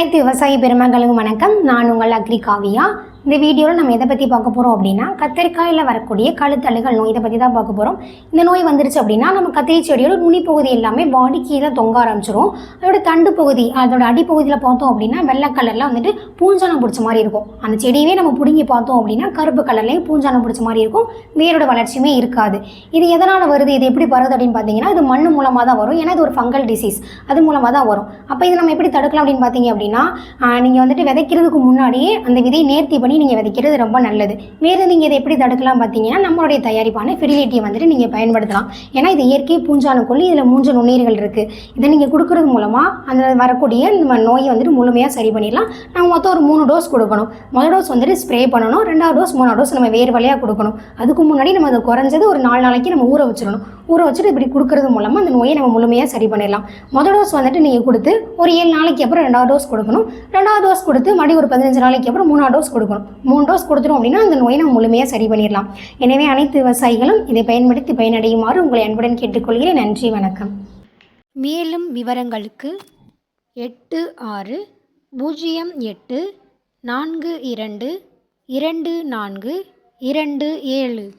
அனைத்து விவசாய பெருமக்களுக்கும் வணக்கம். நான் உங்கள் அக்ரி காவியா. இந்த வீடியோவில் நம்ம எதை பற்றி பார்க்க போகிறோம் அப்படின்னா, கத்திரிக்காயில் வரக்கூடிய கழுத்தழுகல் நோய் இதை பற்றி தான் பார்க்க போகிறோம். இந்த நோய் வந்துருச்சு அப்படின்னா நம்ம கத்திரி செடியோட நுனி பகுதி எல்லாமே பாடி கீழே தொங்க ஆரம்பிச்சிரும். அதோட தண்டு பகுதி, அதோட அடிப்பகுதியில் பார்த்தோம் அப்படின்னா வெள்ளை கலரில் வந்துட்டு பூஞ்சானம் பிடிச்ச மாதிரி இருக்கும். அந்த செடியவே நம்ம பிடுங்கி பார்த்தோம் அப்படின்னா கருப்பு கலர்லேயும் பூஞ்சானம் பிடிச்ச மாதிரி இருக்கும். வேரோட வளர்ச்சியுமே இருக்காது. இது எதனால் வருது, இது எப்படி வருது அப்படின்னு பார்த்தீங்கன்னா, இது மண் மூலமாக தான் வரும். ஏன்னா இது ஒரு ஃபங்கல் டிசீஸ், அது மூலமாக தான் வரும். அப்போ இது நம்ம எப்படி தடுக்கலாம் அப்படின்னு பார்த்தீங்க அப்படின்னா, நீங்கள் வந்துட்டு விதைக்கிறதுக்கு முன்னாடியே அந்த விதையை நேர்த்தி பண்ணி நீங்கள் விதைக்கிறது ரொம்ப நல்லது. வேறு நீங்கள் இதை எப்படி தடுக்கலாம் பார்த்தீங்கன்னா, நம்மளுடைய தயாரிப்பான ஃபெரிலிட்டியை வந்துட்டு நீங்கள் பயன்படுத்தலாம். ஏன்னா இது இயற்கை பூஞ்சானக்கொல்லி, இதில் 3 நுண்ணுயிர்கள் இருக்குது. இதை நீங்கள் கொடுக்கறது மூலமாக அந்த வரக்கூடிய இந்த நோயை வந்துட்டு முழுமையாக சரி பண்ணிடலாம். நம்ம மொத்தம் ஒரு 3 டோஸ் கொடுக்கணும். முதல் டோஸ் வந்துட்டு ஸ்ப்ரே பண்ணணும், 2வது டோஸ் 3வது டோஸ் நம்ம வேறு வழியாக கொடுக்கணும். அதுக்கு முன்னாடி நம்ம அதை குறைஞ்சது ஒரு 4 நாளைக்கு நம்ம ஊற வச்சிடணும். ஊற வச்சுட்டு இப்படி கொடுக்கறது மூலமாக அந்த நோயை நம்ம முழுமையாக சரி பண்ணிடலாம். முதல் டோஸ் வந்துட்டு நீங்கள் கொடுத்து ஒரு 7 நாளைக்கு அப்புறம் 2வது டோஸ் கொடுக்கணும். 2வது டோஸ் கொடுத்து மறுபடியும் ஒரு 15 நாளைக்கு அப்புறம் 3வது டோஸ் கொடுக்கணும். 3 டோஸ் கொடுத்துரும் அப்படின்னா அந்த நோயை நம்ம முழுமையாக சரி பண்ணிடலாம். எனவே அனைத்து விவசாயிகளும் இதை பயன்படுத்தி பயனடையுமாறு உங்களை அன்புடன் கேட்டுக்கொள்கிறேன். நன்றி, வணக்கம். மேலும் விவரங்களுக்கு 8608422427